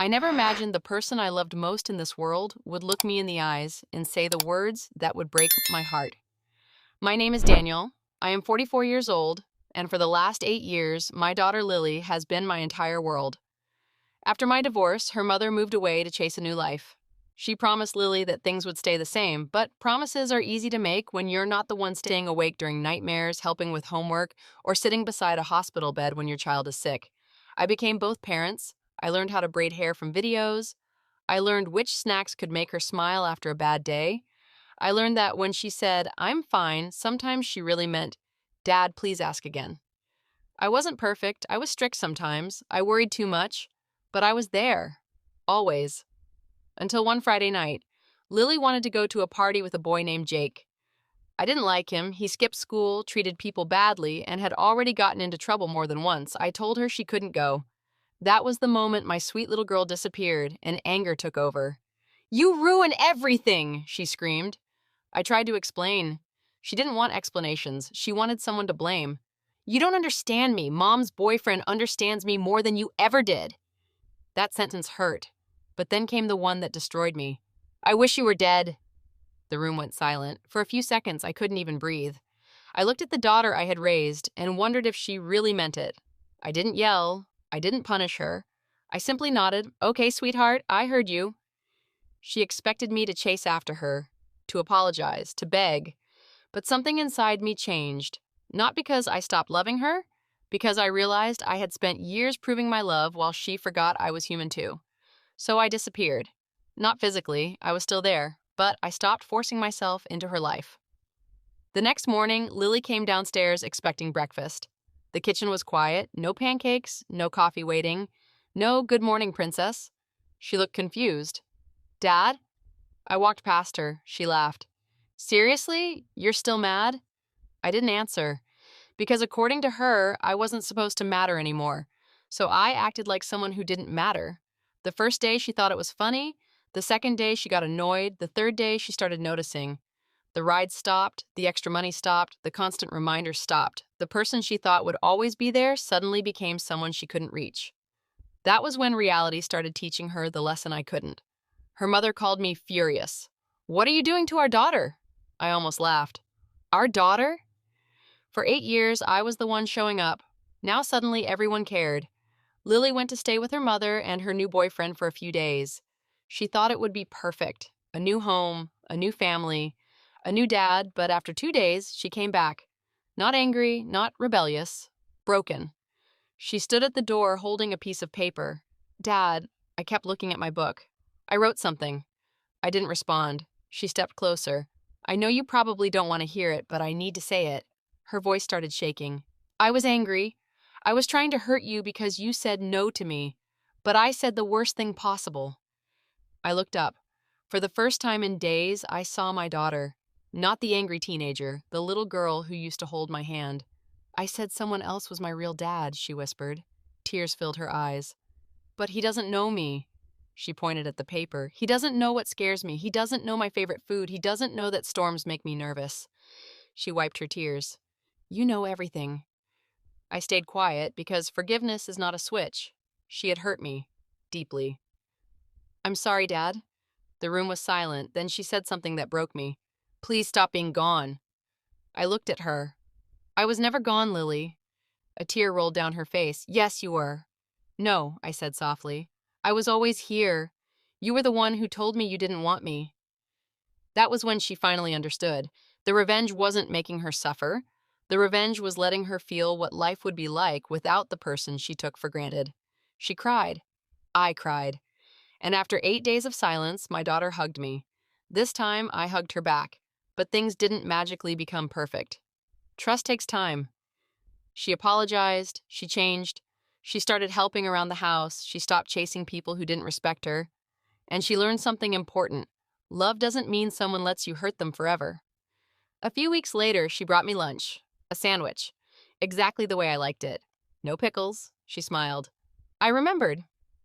I never imagined the person I loved most in this world would look me in the eyes and say the words that would break my heart. My name is Daniel. I am 44 years old, and for the last 8 years, my daughter Lily has been my entire world. After my divorce, her mother moved away to chase a new life. She promised Lily that things would stay the same, but promises are easy to make when you're not the one staying awake during nightmares, helping with homework, or sitting beside a hospital bed when your child is sick. I became both parents. I learned how to braid hair from videos. I learned which snacks could make her smile after a bad day. I learned that when she said, "I'm fine," sometimes she really meant, "Dad, please ask again." I wasn't perfect. I was strict sometimes. I worried too much. But I was there. Always. Until one Friday night. Lily wanted to go to a party with a boy named Jake. I didn't like him. He skipped school, treated people badly, and had already gotten into trouble more than once. I told her she couldn't go. That was the moment my sweet little girl disappeared, and anger took over. "You ruin everything!" she screamed. I tried to explain. She didn't want explanations. She wanted someone to blame. "You don't understand me. Mom's boyfriend understands me more than you ever did." That sentence hurt, but then came the one that destroyed me. "I wish you were dead." The room went silent. For a few seconds, I couldn't even breathe. I looked at the daughter I had raised and wondered if she really meant it. I didn't yell. I didn't punish her. I simply nodded. "Okay, sweetheart, I heard you." She expected me to chase after her, to apologize, to beg. But something inside me changed. Not because I stopped loving her, because I realized I had spent years proving my love while she forgot I was human too. So I disappeared. Not physically, I was still there, but I stopped forcing myself into her life. The next morning, Lily came downstairs expecting breakfast. The kitchen was quiet, no pancakes, no coffee waiting, no "good morning, princess." She looked confused. "Dad?" I walked past her. She laughed. "Seriously? You're still mad?" I didn't answer, because according to her, I wasn't supposed to matter anymore. So I acted like someone who didn't matter. The first day she thought it was funny. The second day she got annoyed. The third day she started noticing. The ride stopped, the extra money stopped, the constant reminders stopped. The person she thought would always be there suddenly became someone she couldn't reach. That was when reality started teaching her the lesson I couldn't. Her mother called me furious. "What are you doing to our daughter?" I almost laughed. Our daughter? For 8 years, I was the one showing up. Now suddenly everyone cared. Lily went to stay with her mother and her new boyfriend for a few days. She thought it would be perfect. A new home, a new family, a new dad, but after 2 days, she came back. Not angry, not rebellious, broken. She stood at the door holding a piece of paper. "Dad," I kept looking at my book. "I wrote something." I didn't respond. She stepped closer. "I know you probably don't want to hear it, but I need to say it." Her voice started shaking. "I was angry. I was trying to hurt you because you said no to me, but I said the worst thing possible." I looked up. For the first time in days, I saw my daughter. Not the angry teenager, the little girl who used to hold my hand. "I said someone else was my real dad," she whispered. Tears filled her eyes. "But he doesn't know me." She pointed at the paper. "He doesn't know what scares me. He doesn't know my favorite food. He doesn't know that storms make me nervous." She wiped her tears. "You know everything." I stayed quiet because forgiveness is not a switch. She had hurt me. Deeply. "I'm sorry, Dad." The room was silent. Then she said something that broke me. "Please stop being gone." I looked at her. "I was never gone, Lily." A tear rolled down her face. "Yes, you were." "No," I said softly. "I was always here. You were the one who told me you didn't want me." That was when she finally understood. The revenge wasn't making her suffer. The revenge was letting her feel what life would be like without the person she took for granted. She cried. I cried. And after 8 days of silence, my daughter hugged me. This time, I hugged her back. But things didn't magically become perfect. Trust takes time. She apologized. She changed. She started helping around the house. She stopped chasing people who didn't respect her. And she learned something important. Love doesn't mean someone lets you hurt them forever. A few weeks later, she brought me lunch. A sandwich. Exactly the way I liked it. No pickles. She smiled. "I remembered."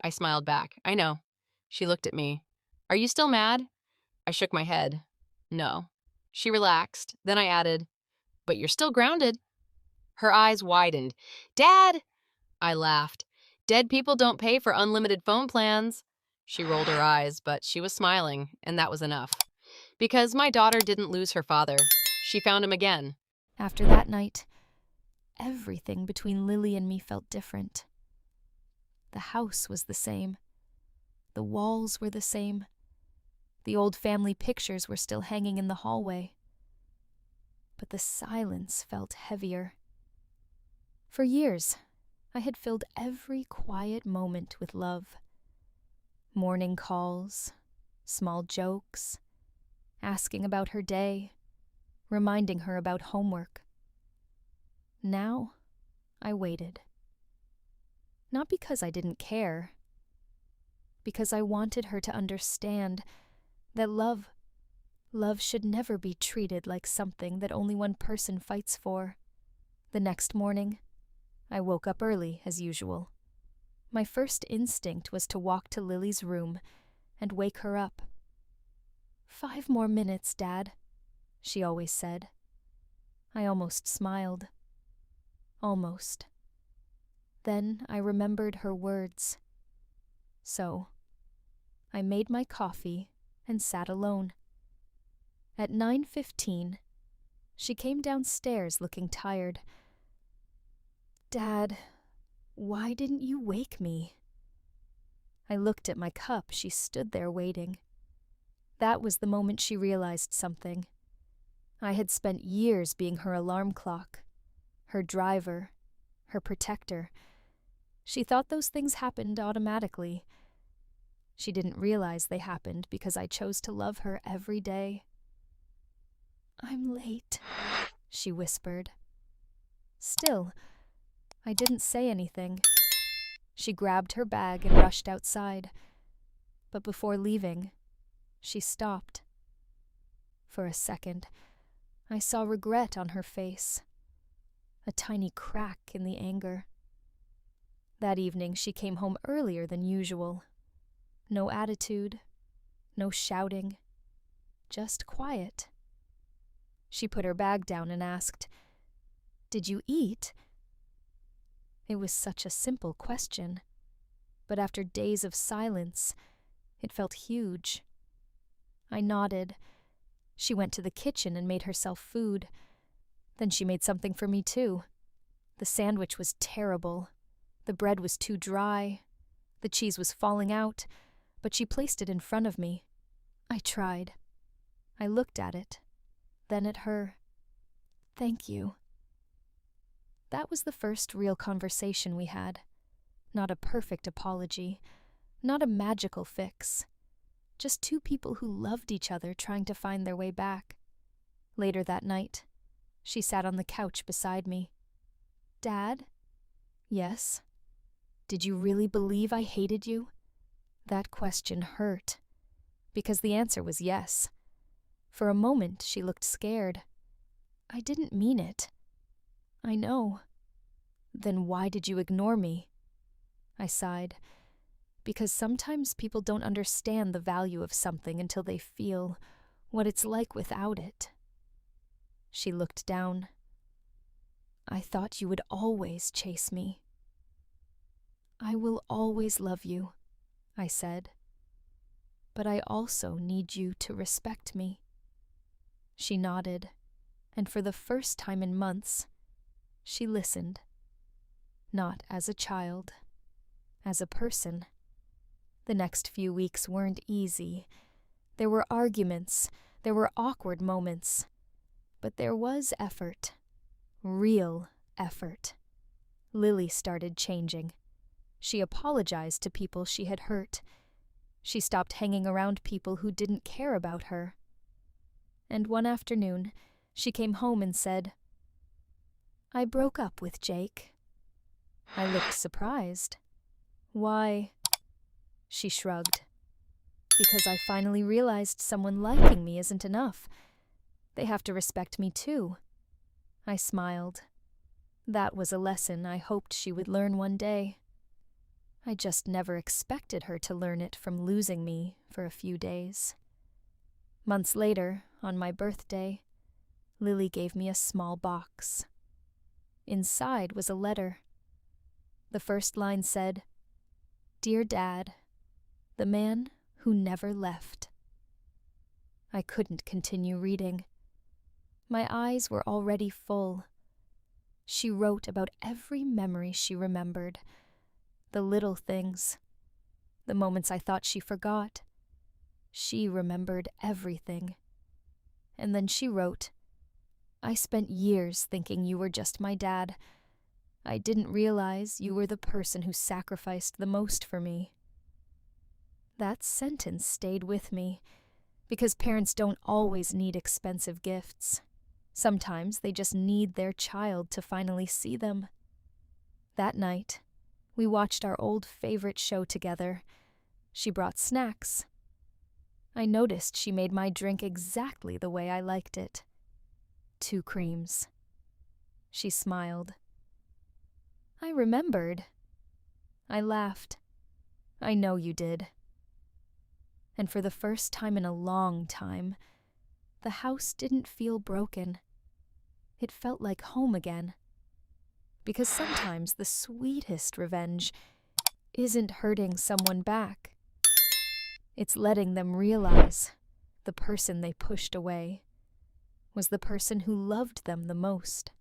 I smiled back. "I know." She looked at me. "Are you still mad?" I shook my head. "No." She relaxed. Then I added, "But you're still grounded." Her eyes widened. "Dad!" I laughed. Dead people don't pay for unlimited phone plans. She rolled her eyes, but she was smiling, and that was enough. Because my daughter didn't lose her father. She found him again. After that night, everything between Lily and me felt different. The house was the same. The walls were the same. The old family pictures were still hanging in the hallway. But the silence felt heavier. For years, I had filled every quiet moment with love. Morning calls, small jokes, asking about her day, reminding her about homework. Now, I waited. Not because I didn't care, because I wanted her to understand that love should never be treated like something that only one person fights for. The next morning, I woke up early, as usual. My first instinct was to walk to Lily's room and wake her up. 5 more minutes, Dad, she always said. I almost smiled. Almost. Then I remembered her words. So, I made my coffee and sat alone. At 9:15, she came downstairs looking tired. Dad, why didn't you wake me? I looked at my cup. She stood there waiting. That was the moment she realized something. I had spent years being her alarm clock, her driver, her protector. She thought those things happened automatically. She didn't realize they happened because I chose to love her every day. I'm late, she whispered. Still, I didn't say anything. She grabbed her bag and rushed outside. But before leaving, she stopped. For a second, I saw regret on her face, a tiny crack in the anger. That evening, she came home earlier than usual. No attitude, no shouting, just quiet. She put her bag down and asked, "Did you eat?" It was such a simple question, but after days of silence, it felt huge. I nodded. She went to the kitchen and made herself food. Then she made something for me too. The sandwich was terrible. The bread was too dry. The cheese was falling out, but she placed it in front of me. I tried. I looked at it, then at her. Thank you. That was the first real conversation we had. Not a perfect apology, not a magical fix. Just 2 people who loved each other trying to find their way back. Later that night, she sat on the couch beside me. Dad? Yes. Did you really believe I hated you? That question hurt, because the answer was yes. For a moment, she looked scared. I didn't mean it. I know. Then why did you ignore me? I sighed. Because sometimes people don't understand the value of something until they feel what it's like without it. She looked down. I thought you would always chase me. I will always love you, I said. But I also need you to respect me. She nodded, and for the first time in months, she listened. Not as a child, as a person. The next few weeks weren't easy. There were arguments, there were awkward moments. But there was effort. Real effort. Lily started changing. She apologized to people she had hurt. She stopped hanging around people who didn't care about her. And one afternoon, she came home and said, I broke up with Jake. I looked surprised. Why? She shrugged. Because I finally realized someone liking me isn't enough. They have to respect me too. I smiled. That was a lesson I hoped she would learn one day. I just never expected her to learn it from losing me for a few days. Months later, on my birthday, Lily gave me a small box. Inside was a letter. The first line said, Dear Dad, the man who never left. I couldn't continue reading. My eyes were already full. She wrote about every memory she remembered, the little things, the moments I thought she forgot. She remembered everything. And then she wrote, I spent years thinking you were just my dad. I didn't realize you were the person who sacrificed the most for me. That sentence stayed with me, because parents don't always need expensive gifts. Sometimes they just need their child to finally see them. That night, we watched our old favorite show together. She brought snacks. I noticed she made my drink exactly the way I liked it. 2 creams. She smiled. I remembered. I laughed. I know you did. And for the first time in a long time, the house didn't feel broken. It felt like home again. Because sometimes the sweetest revenge isn't hurting someone back. It's letting them realize the person they pushed away was the person who loved them the most.